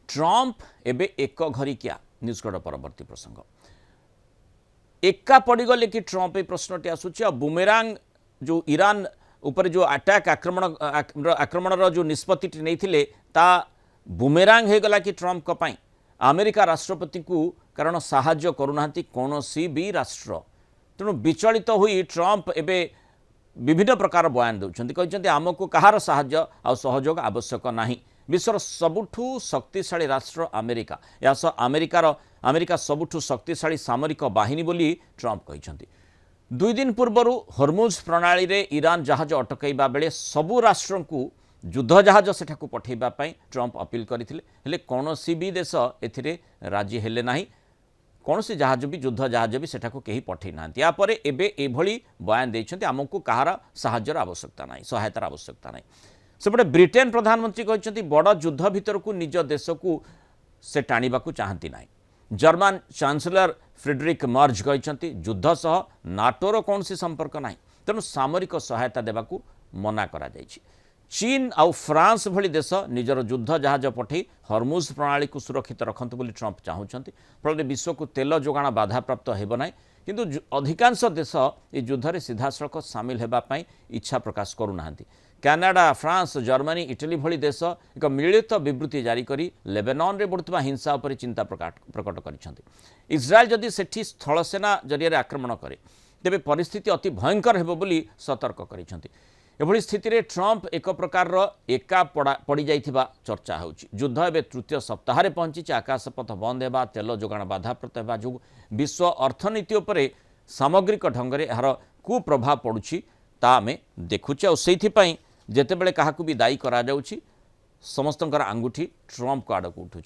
Trump एबे एक घरिकिया न्यूजकट परवर्ती प्रसंग एका पड़गले कि ट्रंप ये प्रश्नटी आसूची बुमेरांग जो ईरान उपर जो अटैक आक्रमण जो निष्पत्ति नहीं ता बुमेरांग हो गला कि ट्रंप को पाई अमेरिका राष्ट्रपति को कारण साहाय्य करूना कौन भी राष्ट्र तेणु विचलित हुई ट्रंप एबे विभिन्न प्रकार बयान देते आमको कहार साहाय्य आ सहयोग आवश्यक नहीं विश्वर सबुठु शक्तिशाली राष्ट्र अमेरिका या अमेरिका सबुठु शक्तिशाली सामरिक बाहिनी बोली ट्रंप कहते 2 दिन पूर्व हरमुज प्रणाली रे ईरान जहाज अटकैबा बेले सबु राष्ट्र को युद्ध जहाज सेठाकू पठेबा पई ट्रंप अपील करथिले हेले कोनोसी भी देश एथिरे राजी हेले नाही कोनोसी जहाज भी युद्ध जहाज भी सेठाकू केही पठै नांती या परे एबे एभली बयान दैछन्ती आमको कहार सहायतार आवश्यकता नाही सहायतार आवश्यकता नाही सेपटे ब्रिटेन प्रधानमंत्री कहते बड़ युद्ध भीतर को निज देश को से टाणिबा चाहती ना जर्मन चांसलर फ्रेडरिक मर्ज कहते युद्ध सह नाटोर कौन संपर्क ना तेणु सामरिक सहायता देवाक मना करा जायछि। चीन आउ फ्रांस भली देश निजर युद्ध जहाज पठे हरमुज प्रणाली को सुरक्षित रखंतु बोली ट्रंप चाहूँगी फल विश्व को तेल जोगाण बाधाप्राप्त हेब ना किंतु अधिकांश देश ये युद्ध में सीधासख सामिल होगापी इच्छा प्रकाश करूना कनाडा फ्रांस जर्मनी इटली भली देश एक मिलित विवृत्ति जारी करी लेबेनन रे बढ़ुवा हिंसा उपर चिंता प्रकट करिसेंति। इस्राएल जदि सेठी स्थलसेना जरिए आक्रमण करे तेबे परिस्थिति अति भयंकर हेबो बोली सतर्क करिसेंति। एभली स्थिति रे ट्रंप एक प्रकार एका पड़ी जाइथिबा चर्चा होउछि। युद्ध एबे तृतीय सप्ताह रे पहुंची आकाशपथ बंद हेबा तेल जोगाण बाधाप्राप्त हेबा जो विश्व अर्थनीति उपरे सामग्रिक ढंग से यार कुप्रभाव पड़ुछि ता आमे देखुचे और सेइथिपई जेतेबेले काहाकू भी दायी करा जाउछि समस्तंकर आंगुठी ट्रंप को आड़क उठुछि।